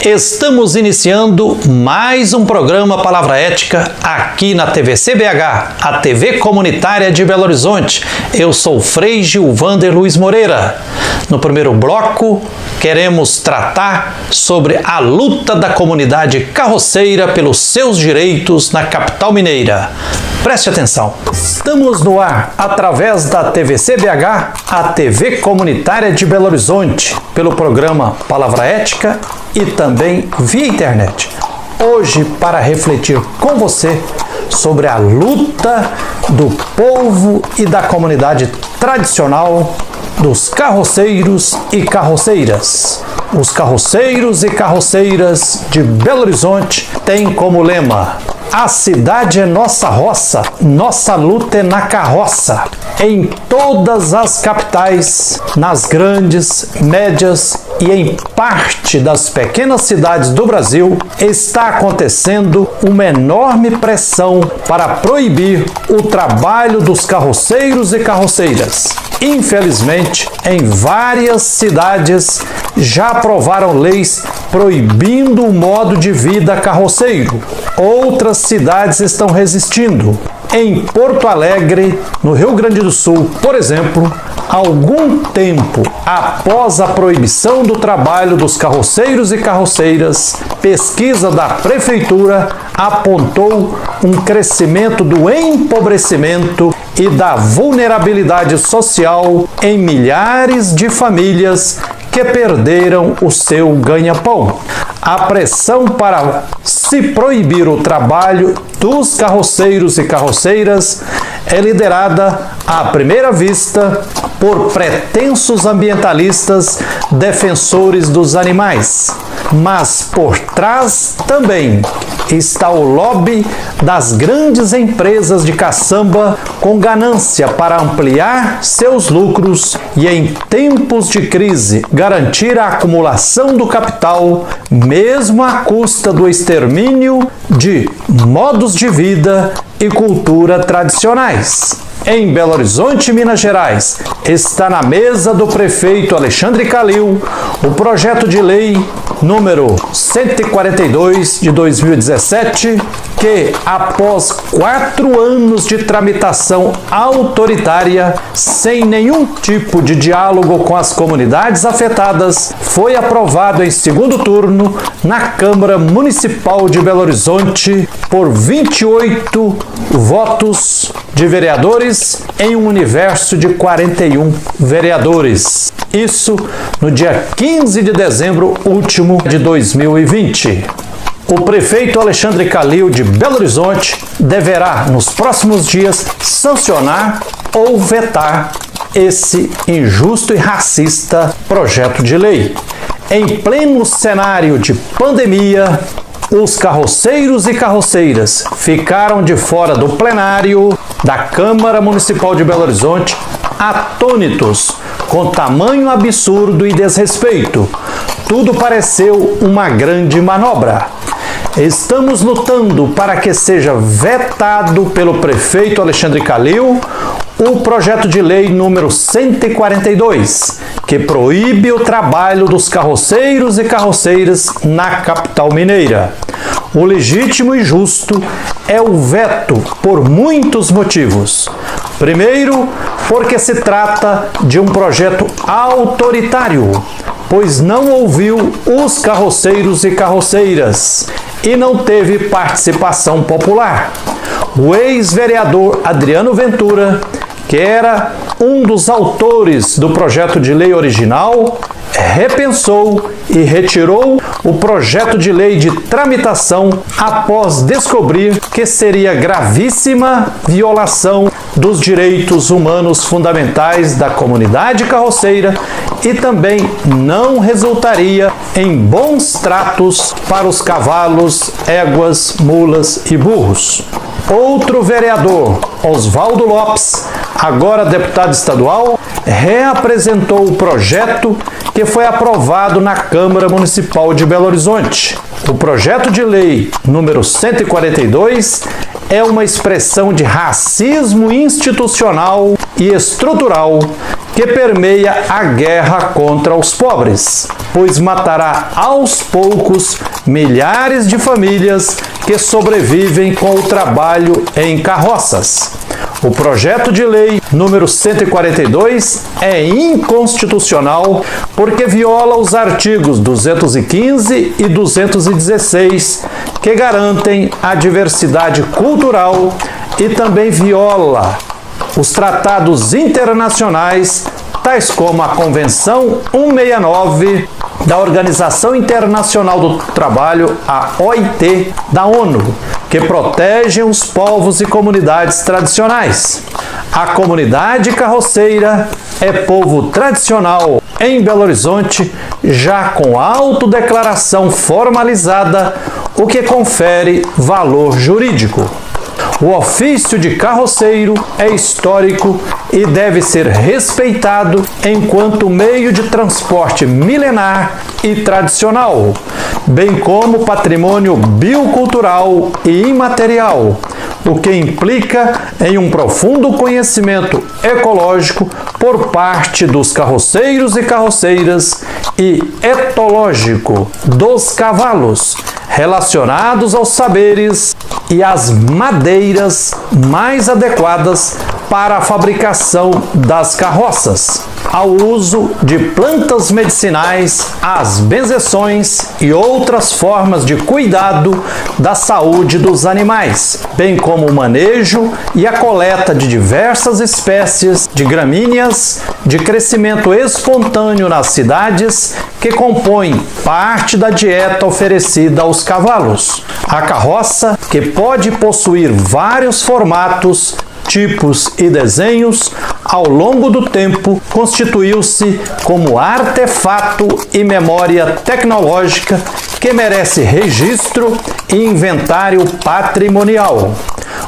Estamos iniciando mais um programa Palavra Ética aqui na TVC BH, a TV comunitária de Belo Horizonte. Eu sou Frei Gilvander Luiz Moreira. No primeiro bloco, queremos tratar sobre a luta da comunidade carroceira pelos seus direitos na capital mineira. Preste atenção. Estamos no ar através da TVC BH, a TV comunitária de Belo Horizonte, pelo programa Palavra Ética e também via internet. Hoje, para refletir com você sobre a luta do povo e da comunidade tradicional dos carroceiros e carroceiras. Os carroceiros e carroceiras de Belo Horizonte têm como lema: a cidade é nossa roça, nossa luta é na carroça. Em todas as capitais, nas grandes, médias e em parte das pequenas cidades do Brasil, está acontecendo uma enorme pressão para proibir o trabalho dos carroceiros e carroceiras. Infelizmente, em várias cidades já aprovaram leis proibindo o modo de vida carroceiro. Outras cidades estão resistindo. Em Porto Alegre, no Rio Grande do Sul, por exemplo, algum tempo após a proibição do trabalho dos carroceiros e carroceiras, pesquisa da prefeitura apontou um crescimento do empobrecimento e da vulnerabilidade social em milhares de famílias que perderam o seu ganha-pão. A pressão para se proibir o trabalho dos carroceiros e carroceiras é liderada, à primeira vista, por pretensos ambientalistas defensores dos animais. Mas por trás também está o lobby das grandes empresas de caçamba com ganância para ampliar seus lucros e, em tempos de crise, garantir a acumulação do capital, mesmo à custa do extermínio de modos de vida e cultura tradicionais. Em Belo Horizonte, Minas Gerais, está na mesa do prefeito Alexandre Calil o projeto de lei número 142 de 2017, que, após 4 anos de tramitação autoritária, sem nenhum tipo de diálogo com as comunidades afetadas, foi aprovado em segundo turno na Câmara Municipal de Belo Horizonte por 28 votos de vereadores em um universo de 41 vereadores. Isso no dia 15 de dezembro último de 2020. O prefeito Alexandre Calil de Belo Horizonte deverá, nos próximos dias, sancionar ou vetar esse injusto e racista projeto de lei. Em pleno cenário de pandemia, os carroceiros e carroceiras ficaram de fora do plenário da Câmara Municipal de Belo Horizonte, atônitos com tamanho absurdo e desrespeito. Tudo pareceu uma grande manobra. Estamos lutando para que seja vetado pelo prefeito Alexandre Calil o projeto de lei número 142, que proíbe o trabalho dos carroceiros e carroceiras na capital mineira. O legítimo e justo é o veto por muitos motivos. Primeiro, porque se trata de um projeto autoritário, pois não ouviu os carroceiros e carroceiras e não teve participação popular. O ex-vereador Adriano Ventura, que era um dos autores do projeto de lei original, repensou e retirou o projeto de lei de tramitação após descobrir que seria gravíssima violação dos direitos humanos fundamentais da comunidade carroceira e também não resultaria em bons tratos para os cavalos, éguas, mulas e burros. Outro vereador, Oswaldo Lopes, agora deputado estadual, reapresentou o projeto que foi aprovado na Câmara Municipal de Belo Horizonte. O projeto de lei número 142 é uma expressão de racismo institucional e estrutural que permeia a guerra contra os pobres, pois matará aos poucos milhares de famílias que sobrevivem com o trabalho em carroças. O projeto de lei número 142 é inconstitucional porque viola os artigos 215 e 216, que garantem a diversidade cultural, e também viola os tratados internacionais, tais como a Convenção 169 da Organização Internacional do Trabalho, a OIT, da ONU, que protegem os povos e comunidades tradicionais. A comunidade carroceira é povo tradicional em Belo Horizonte, já com autodeclaração formalizada, o que confere valor jurídico. O ofício de carroceiro é histórico e deve ser respeitado enquanto meio de transporte milenar e tradicional, bem como patrimônio biocultural e imaterial, o que implica em um profundo conhecimento ecológico por parte dos carroceiros e carroceiras e etológico dos cavalos, relacionados aos saberes e às madeiras mais adequadas para a fabricação das carroças, ao uso de plantas medicinais, às benzeções e outras formas de cuidado da saúde dos animais, bem como o manejo e a coleta de diversas espécies de gramíneas de crescimento espontâneo nas cidades, que compõem parte da dieta oferecida aos cavalos. A carroça, que pode possuir vários formatos, tipos e desenhos, ao longo do tempo constituiu-se como artefato e memória tecnológica que merece registro e inventário patrimonial.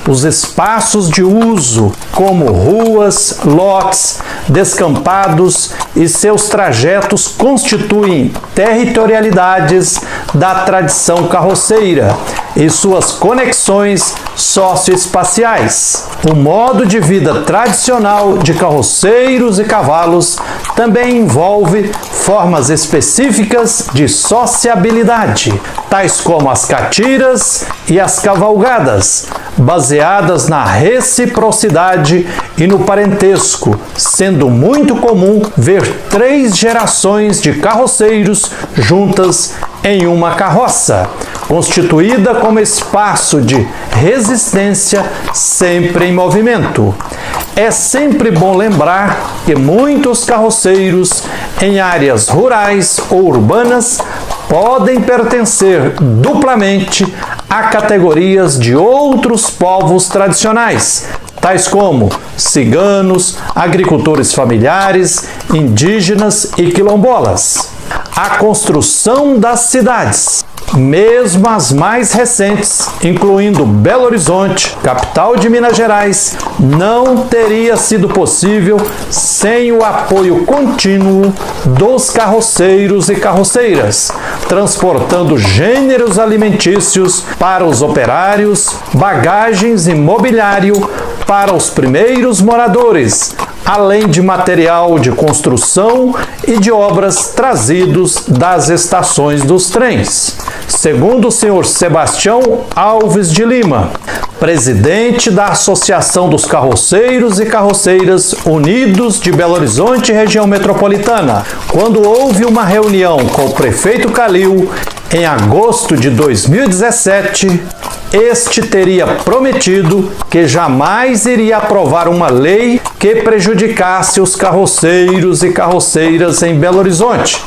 Os espaços de uso, como ruas, lotes, descampados e seus trajetos, constituem territorialidades da tradição carroceira e suas conexões socioespaciais. O modo de vida tradicional de carroceiros e cavalos também envolve formas específicas de sociabilidade, tais como as catiras e as cavalgadas, baseadas na reciprocidade e no parentesco, sendo muito comum ver 3 gerações de carroceiros juntas em uma carroça, constituída como espaço de resistência sempre em movimento. É sempre bom lembrar que muitos carroceiros em áreas rurais ou urbanas podem pertencer duplamente a categorias de outros povos tradicionais, tais como ciganos, agricultores familiares, indígenas e quilombolas. A construção das cidades, mesmo as mais recentes, incluindo Belo Horizonte, capital de Minas Gerais, não teria sido possível sem o apoio contínuo dos carroceiros e carroceiras, transportando gêneros alimentícios para os operários, bagagens e mobiliário para os primeiros moradores, além de material de construção e de obras trazidos das estações dos trens. Segundo o senhor Sebastião Alves de Lima, presidente da Associação dos Carroceiros e Carroceiras Unidos de Belo Horizonte, região metropolitana, quando houve uma reunião com o prefeito Calil em agosto de 2017, este teria prometido que jamais iria aprovar uma lei que prejudicasse os carroceiros e carroceiras em Belo Horizonte,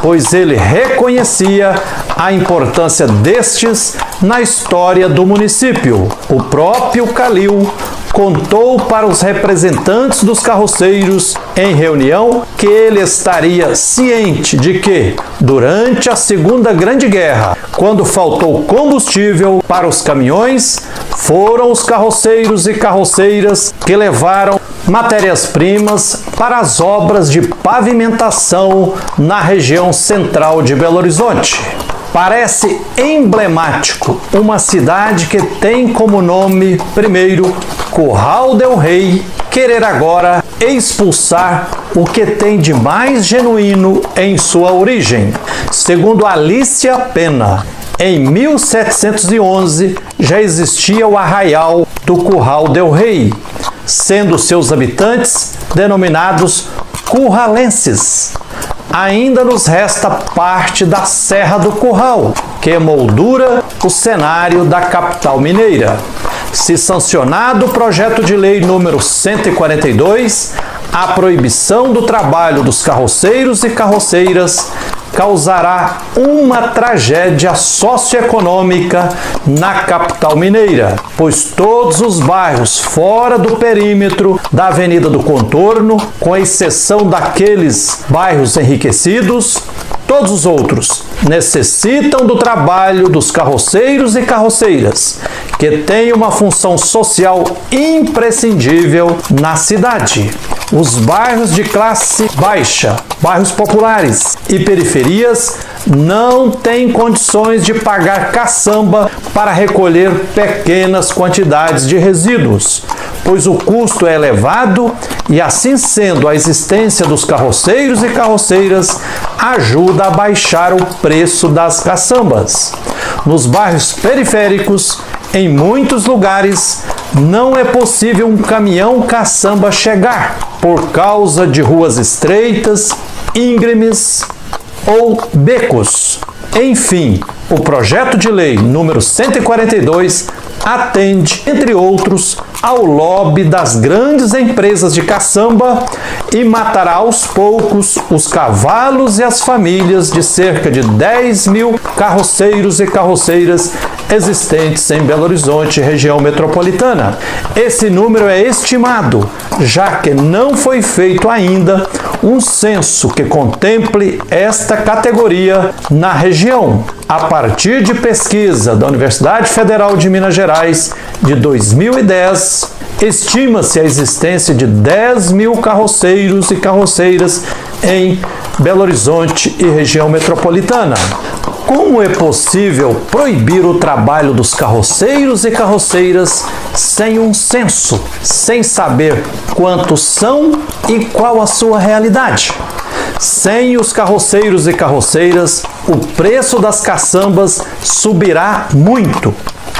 pois ele reconhecia a importância destes na história do município. O próprio Calil contou para os representantes dos carroceiros em reunião que ele estaria ciente de que, durante a Segunda Grande Guerra, quando faltou combustível para os caminhões, foram os carroceiros e carroceiras que levaram matérias-primas para as obras de pavimentação na região central de Belo Horizonte. Parece emblemático uma cidade que tem como nome, primeiro, Curral del Rei, querer agora expulsar o que tem de mais genuíno em sua origem. Segundo Alicia Pena, em 1711 já existia o arraial do Curral del Rei, sendo seus habitantes denominados curralenses. Ainda nos resta parte da Serra do Curral, que emoldura o cenário da capital mineira. Se sancionado o projeto de lei número 142, a proibição do trabalho dos carroceiros e carroceiras causará uma tragédia socioeconômica na capital mineira, pois todos os bairros fora do perímetro da Avenida do Contorno, com exceção daqueles bairros enriquecidos, todos os outros necessitam do trabalho dos carroceiros e carroceiras, que têm uma função social imprescindível na cidade. Os bairros de classe baixa, bairros populares e periferias não têm condições de pagar caçamba para recolher pequenas quantidades de resíduos, pois o custo é elevado e, assim sendo, a existência dos carroceiros e carroceiras ajuda a baixar o preço das caçambas. Nos bairros periféricos, em muitos lugares, não é possível um caminhão caçamba chegar por causa de ruas estreitas, íngremes ou becos. Enfim, o projeto de lei número 142 atende, entre outros, ao lobby das grandes empresas de caçamba e matará aos poucos os cavalos e as famílias de cerca de 10 mil carroceiros e carroceiras existentes em Belo Horizonte, região metropolitana. Esse número é estimado, já que não foi feito ainda um censo que contemple esta categoria na região. A partir de pesquisa da Universidade Federal de Minas Gerais de 2010, estima-se a existência de 10 mil carroceiros e carroceiras em Belo Horizonte e região metropolitana. Como é possível proibir o trabalho dos carroceiros e carroceiras sem um censo, sem saber quantos são e qual a sua realidade? Sem os carroceiros e carroceiras, o preço das caçambas subirá muito,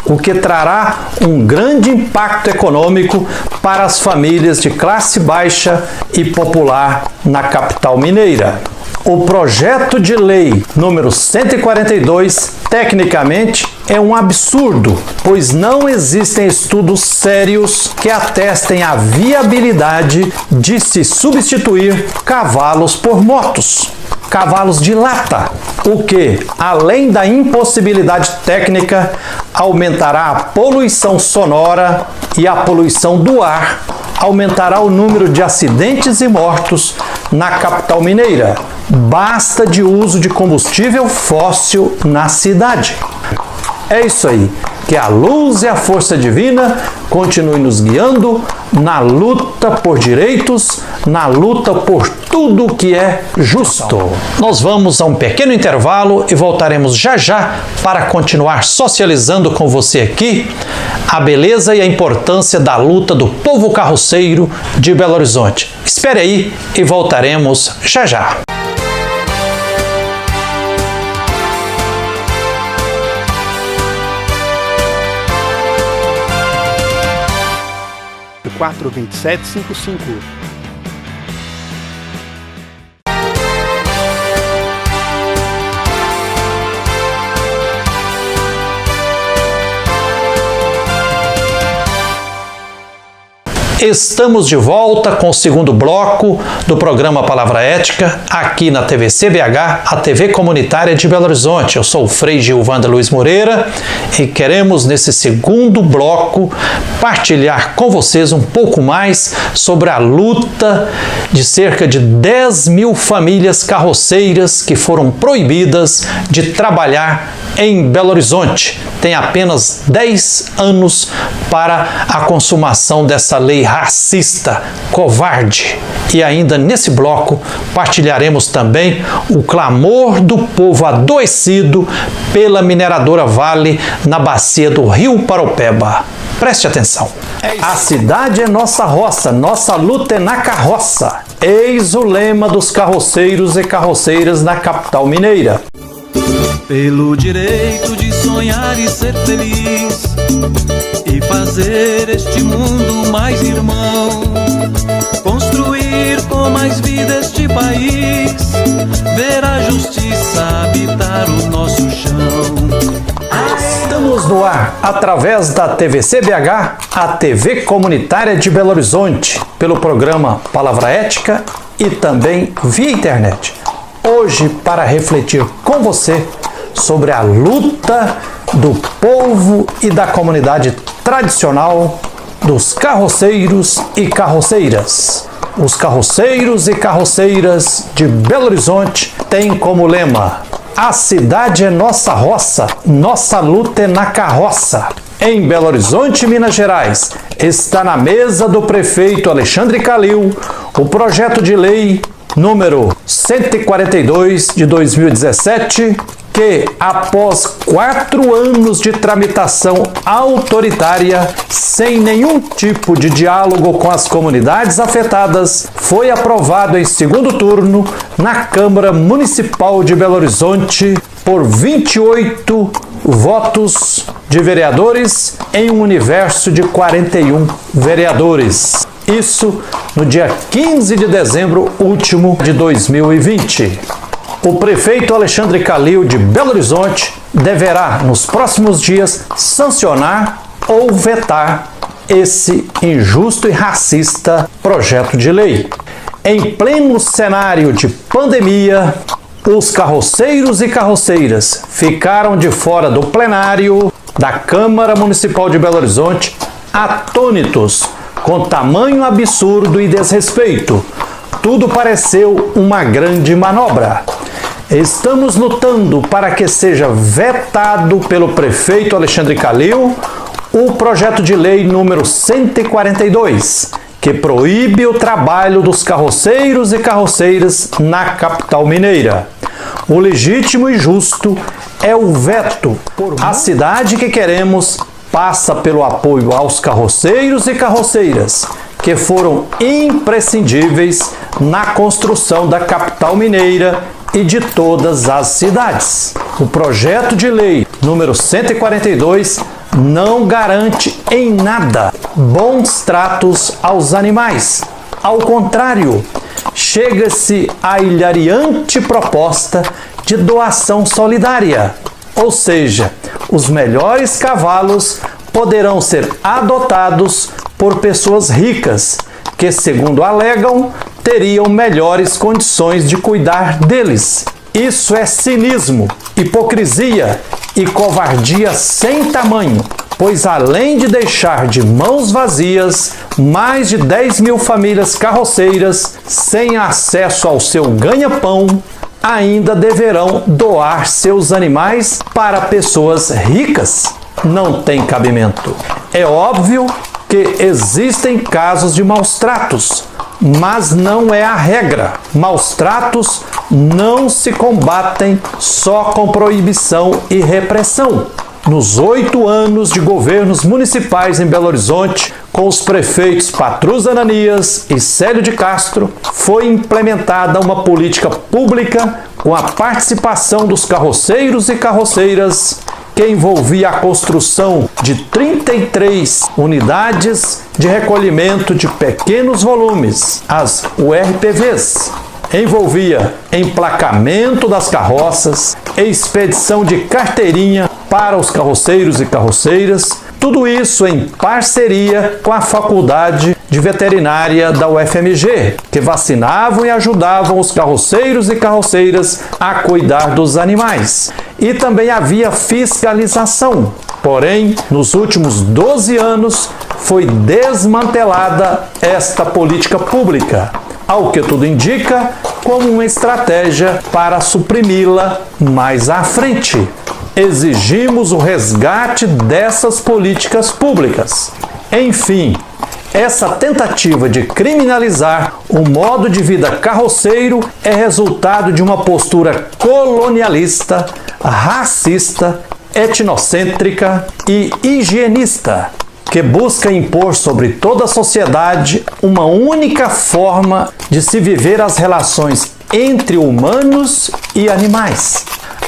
o que trará um grande impacto econômico para as famílias de classe baixa e popular na capital mineira. O projeto de lei número 142, tecnicamente, é um absurdo, pois não existem estudos sérios que atestem a viabilidade de se substituir cavalos por motos, cavalos de lata, o que, além da impossibilidade técnica, aumentará a poluição sonora e a poluição do ar, aumentará o número de acidentes e mortos na capital mineira. Basta de uso de combustível fóssil na cidade. É isso aí. Que a luz e a força divina continuem nos guiando na luta por direitos, na luta por tudo que é justo. Nós vamos a um pequeno intervalo e voltaremos já já para continuar socializando com você aqui a beleza e a importância da luta do povo carroceiro de Belo Horizonte. Espere aí e voltaremos já já. 42755. Estamos de volta com o segundo bloco do programa Palavra Ética, aqui na TVC-BH, a TV comunitária de Belo Horizonte. Eu sou o Frei Gilvander Luiz Moreira e queremos, nesse segundo bloco, partilhar com vocês um pouco mais sobre a luta de cerca de 10 mil famílias carroceiras que foram proibidas de trabalhar em Belo Horizonte. Tem apenas 10 anos para a consumação dessa lei racista, covarde. E ainda nesse bloco partilharemos também o clamor do povo adoecido pela mineradora Vale na bacia do Rio Paraupeba. Preste atenção. A cidade é nossa roça, nossa luta é na carroça. Eis o lema dos carroceiros e carroceiras na capital mineira. Pelo direito de sonhar e ser feliz e fazer este mundo mais irmão, construir com mais vida este país, ver a justiça habitar o nosso chão. Estamos no ar através da TVC BH, a TV comunitária de Belo Horizonte, pelo programa Palavra Ética e também via internet. Hoje para refletir com você sobre a luta do povo e da comunidade tradicional dos carroceiros e carroceiras. Os carroceiros e carroceiras de Belo Horizonte têm como lema: a cidade é nossa roça, nossa luta é na carroça. Em Belo Horizonte, Minas Gerais, está na mesa do prefeito Alexandre Calil o projeto de lei número 142 de 2017, que, após 4 anos de tramitação autoritária, sem nenhum tipo de diálogo com as comunidades afetadas, foi aprovado em segundo turno na Câmara Municipal de Belo Horizonte por 28 votos de vereadores em um universo de 41 vereadores. Isso no dia 15 de dezembro último de 2020. O prefeito Alexandre Calil de Belo Horizonte deverá, nos próximos dias, sancionar ou vetar esse injusto e racista projeto de lei. Em pleno cenário de pandemia, os carroceiros e carroceiras ficaram de fora do plenário da Câmara Municipal de Belo Horizonte, atônitos com tamanho absurdo e desrespeito. Tudo pareceu uma grande manobra. Estamos lutando para que seja vetado pelo prefeito Alexandre Calil o projeto de lei número 142, que proíbe o trabalho dos carroceiros e carroceiras na capital mineira. O legítimo e justo é o veto. A cidade que queremos passa pelo apoio aos carroceiros e carroceiras, que foram imprescindíveis na construção da capital mineira e de todas as cidades. O projeto de lei número 142 não garante em nada bons tratos aos animais. Ao contrário, chega-se à hilariante proposta de doação solidária, ou seja, os melhores cavalos poderão ser adotados por pessoas ricas, que, segundo alegam, teriam melhores condições de cuidar deles. Isso é cinismo, hipocrisia e covardia sem tamanho, pois além de deixar de mãos vazias mais de 10 mil famílias carroceiras sem acesso ao seu ganha-pão, ainda deverão doar seus animais para pessoas ricas. Não tem cabimento. É óbvio que existem casos de maus tratos, mas não é a regra. Maus tratos não se combatem só com proibição e repressão. Nos 8 anos de governos municipais em Belo Horizonte, com os prefeitos Patrus Ananias e Célio de Castro, foi implementada uma política pública com a participação dos carroceiros e carroceiras, que envolvia a construção de 33 unidades de recolhimento de pequenos volumes, as URPVs. Envolvia emplacamento das carroças, expedição de carteirinha para os carroceiros e carroceiras, tudo isso em parceria com a Faculdade de Veterinária da UFMG, que vacinavam e ajudavam os carroceiros e carroceiras a cuidar dos animais. E também havia fiscalização. Porém, nos últimos 12 anos, foi desmantelada esta política pública, ao que tudo indica, como uma estratégia para suprimi-la mais à frente. Exigimos o resgate dessas políticas públicas. Enfim, essa tentativa de criminalizar o modo de vida carroceiro é resultado de uma postura colonialista, racista, etnocêntrica e higienista. que busca impor sobre toda a sociedade uma única forma de se viver as relações entre humanos e animais.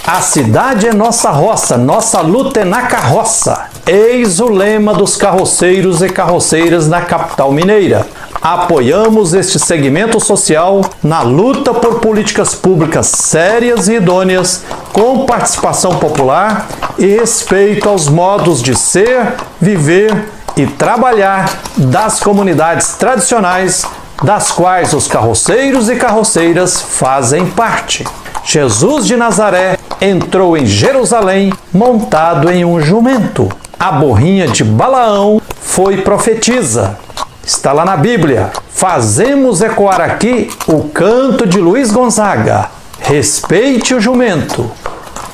A cidade é nossa roça, nossa luta é na carroça. Eis o lema dos carroceiros e carroceiras na capital mineira. Apoiamos este segmento social na luta por políticas públicas sérias e idôneas, com participação popular e respeito aos modos de ser, viver e trabalhar das comunidades tradicionais, das quais os carroceiros e carroceiras fazem parte. Jesus de Nazaré entrou em Jerusalém montado em um jumento. A burrinha de Balaão foi profetisa. Está lá na Bíblia. Fazemos ecoar aqui o canto de Luiz Gonzaga. Respeite o jumento.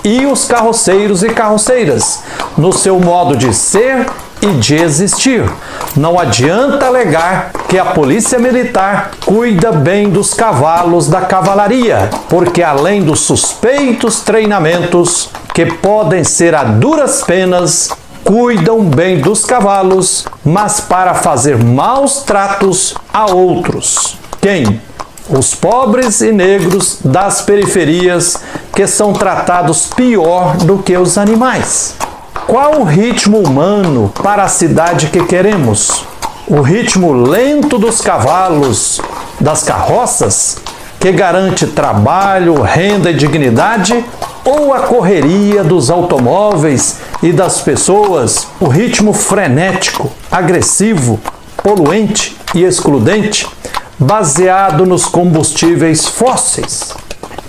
E os carroceiros e carroceiras, no seu modo de ser e de existir. Não adianta alegar que a polícia militar cuida bem dos cavalos da cavalaria, porque além dos suspeitos treinamentos, que podem ser a duras penas, cuidam bem dos cavalos, mas para fazer maus tratos a outros. Quem? Os pobres e negros das periferias, que são tratados pior do que os animais. Qual o ritmo humano para a cidade que queremos? O ritmo lento dos cavalos, das carroças, que garante trabalho, renda e dignidade? Ou a correria dos automóveis e das pessoas, o ritmo frenético, agressivo, poluente e excludente, baseado nos combustíveis fósseis?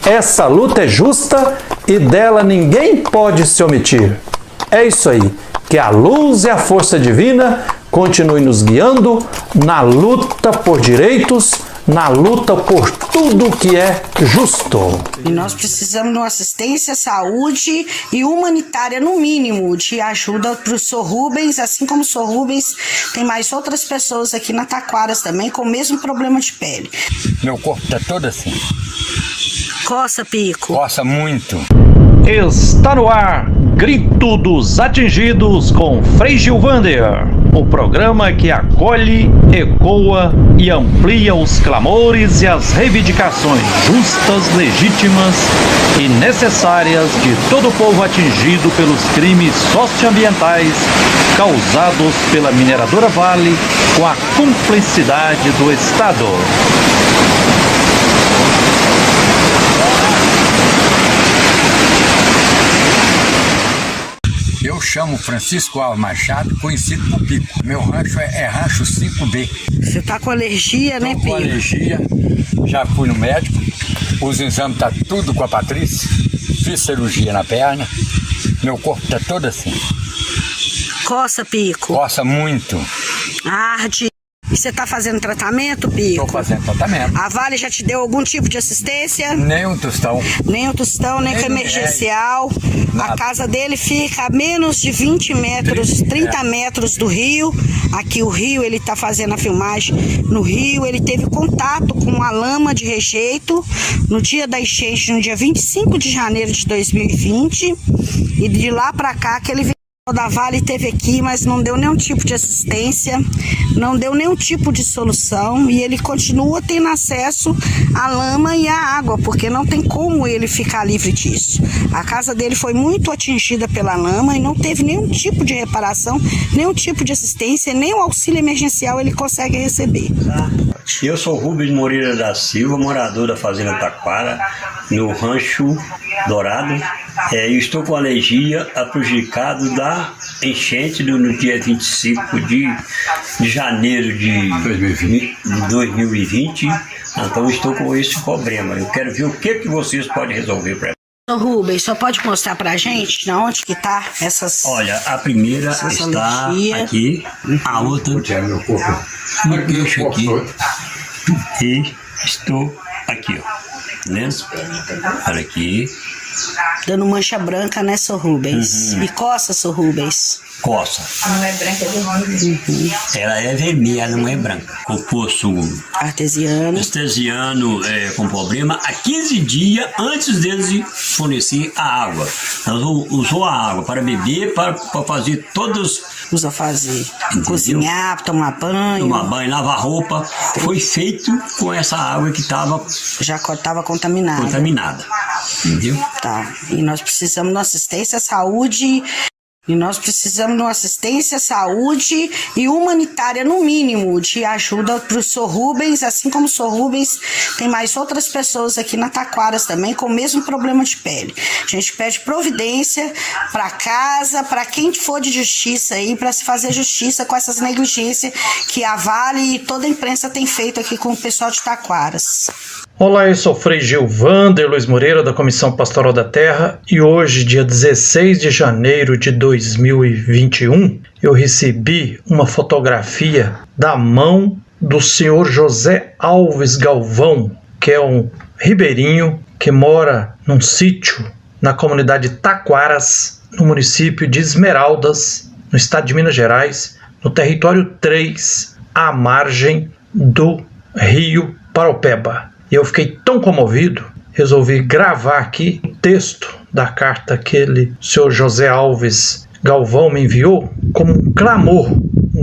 Essa luta é justa e dela ninguém pode se omitir. É isso aí, que a luz e a força divina continuem nos guiando na luta por direitos, na luta por tudo que é justo. E nós precisamos de uma assistência, saúde e humanitária, no mínimo, de ajuda para o Sr. Rubens, assim como o Sr. Rubens, tem mais outras pessoas aqui na Taquaras também com o mesmo problema de pele. Meu corpo tá todo assim. Coça, Pico. Coça muito. Está no ar, Grito dos Atingidos com Frei Gilvander, o programa que acolhe, ecoa e amplia os clamores e as reivindicações justas, legítimas e necessárias de todo o povo atingido pelos crimes socioambientais causados pela mineradora Vale com a cumplicidade do Estado. Eu chamo Francisco Alves Machado, conhecido por Pico. Meu rancho é rancho 5B. Você tá com alergia, né, Tô Pico? com alergia, já fui no médico, os exames tá tudo com a Patrícia, fiz cirurgia na perna, meu corpo tá todo assim. Coça, Pico. Coça muito. Arde. E você tá fazendo tratamento, Pico? Tô fazendo tratamento. A Vale já te deu algum tipo de assistência? Nem um tostão. Nem o tostão, nem com emergencial. A casa dele fica a menos de 20 metros, 30 metros do rio. Aqui o rio, ele tá fazendo a filmagem. No rio, ele teve contato com uma lama de rejeito no dia da enchente, no dia 25 de janeiro de 2020. E de lá pra cá que ele o da Vale esteve aqui, mas não deu nenhum tipo de assistência, não deu nenhum tipo de solução e ele continua tendo acesso à lama e à água, porque não tem como ele ficar livre disso. A casa dele foi muito atingida pela lama e não teve nenhum tipo de reparação, nenhum tipo de assistência, nem o auxílio emergencial ele consegue receber. Eu sou Rubens Moreira da Silva, morador da Fazenda Taquara, no Rancho Dourado. Estou com alergia a prejudicado da enchente no dia 25 de janeiro de 2020. Então estou com esse problema. Eu quero ver o que vocês podem resolver para mim. Rubens, só pode mostrar pra gente na onde que tá essas... Olha, a primeira está alergia aqui, a outra no queixo aqui e estou aqui, ó. Né? Olha aqui, Dando mancha branca, né, Sr. Rubens? E coça, Sr. Rubens? Coça. Não é branca de rosa. Ela é vermelha, não é branca. Com poço Artesiano. com problema há 15 dias antes deles fornecer a água. Nós usou a água para beber, para fazer todos. Usa fazer. Entendeu? Cozinhar, tomar banho. Tomar banho, lavar roupa. Foi feito com essa água que estava Já estava contaminada. Entendeu? Tá. E nós precisamos de uma assistência à saúde. E humanitária, no mínimo, de ajuda para o Sr. Rubens, assim como o Sr. Rubens, tem mais outras pessoas aqui na Taquaras também com o mesmo problema de pele. A gente pede providência para casa, para quem for de justiça aí, para se fazer justiça com essas negligências que a Vale e toda a imprensa tem feito aqui com o pessoal de Taquaras. Olá, eu sou o Frei Gilvander Luiz Moreira, da Comissão Pastoral da Terra, e hoje, dia 16 de janeiro de 2021, eu recebi uma fotografia da mão do senhor José Alves Galvão, que é um ribeirinho que mora num sítio na comunidade Taquaras, no município de Esmeraldas, no estado de Minas Gerais, no território 3, à margem do rio Paraupeba. E eu fiquei tão comovido, resolvi gravar aqui o texto da carta que o senhor José Alves Galvão me enviou como um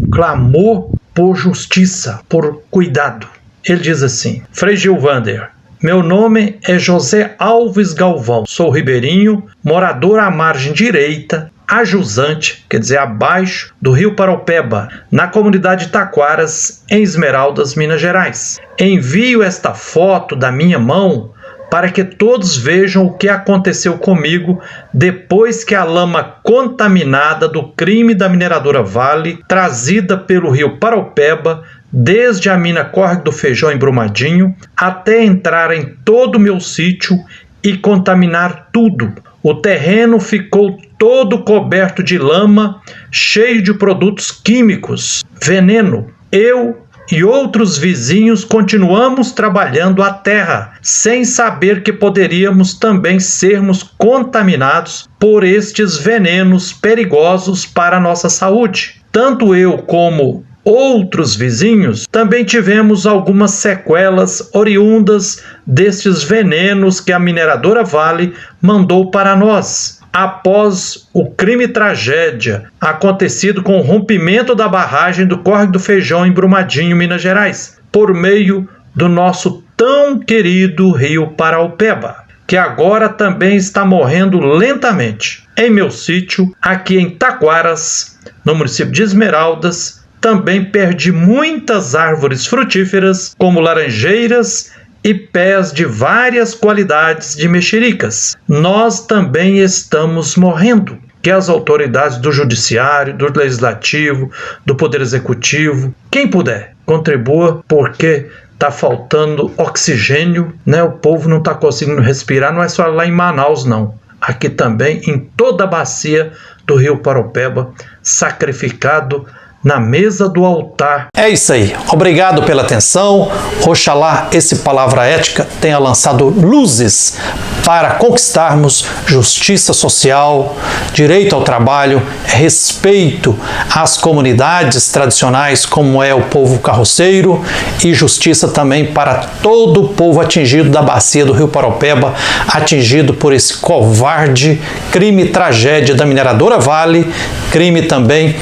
clamor por justiça, por cuidado. Ele diz assim: Frei Gilvander, meu nome é José Alves Galvão, sou ribeirinho, morador à margem direita, ajusante, quer dizer, abaixo do rio Paraupeba, na comunidade Taquaras, em Esmeraldas, Minas Gerais. Envio esta foto da minha mão para que todos vejam o que aconteceu comigo depois que a lama contaminada do crime da mineradora Vale, trazida pelo rio Paraupeba, desde a mina Córrego do Feijão em Brumadinho, até entrar em todo o meu sítio e contaminar tudo. O terreno ficou todo coberto de lama, cheio de produtos químicos, veneno. Eu e outros vizinhos continuamos trabalhando a terra, sem saber que poderíamos também sermos contaminados por estes venenos perigosos para a nossa saúde. Tanto eu como outros vizinhos também tivemos algumas sequelas oriundas destes venenos que a mineradora Vale mandou para nós, após o crime-tragédia acontecido com o rompimento da barragem do Córrego do Feijão em Brumadinho, Minas Gerais, por meio do nosso tão querido rio Paraupeba, que agora também está morrendo lentamente. Em meu sítio, aqui em Taquaras, no município de Esmeraldas, também perdi muitas árvores frutíferas, como laranjeiras e pés de várias qualidades de mexericas. Nós também estamos morrendo. Que as autoridades do judiciário, do legislativo, do poder executivo, quem puder, contribua, porque está faltando oxigênio, né? O povo não está conseguindo respirar, não é só lá em Manaus, não. Aqui também, em toda a bacia do rio Paraupeba, sacrificado na mesa do altar. É isso aí. Obrigado pela atenção. Oxalá esse Palavra Ética tenha lançado luzes para conquistarmos justiça social, direito ao trabalho, respeito às comunidades tradicionais como é o povo carroceiro e justiça também para todo o povo atingido da bacia do rio Paraupeba, atingido por esse covarde crime tragédia da mineradora Vale, crime também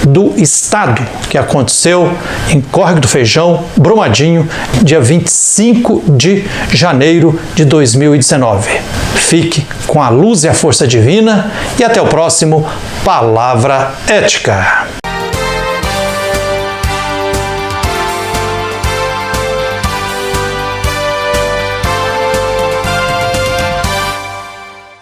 do Estado, que aconteceu em Córrego do Feijão, Brumadinho, dia 25 de janeiro de 2019. Fique com a luz e a força divina e até o próximo Palavra Ética.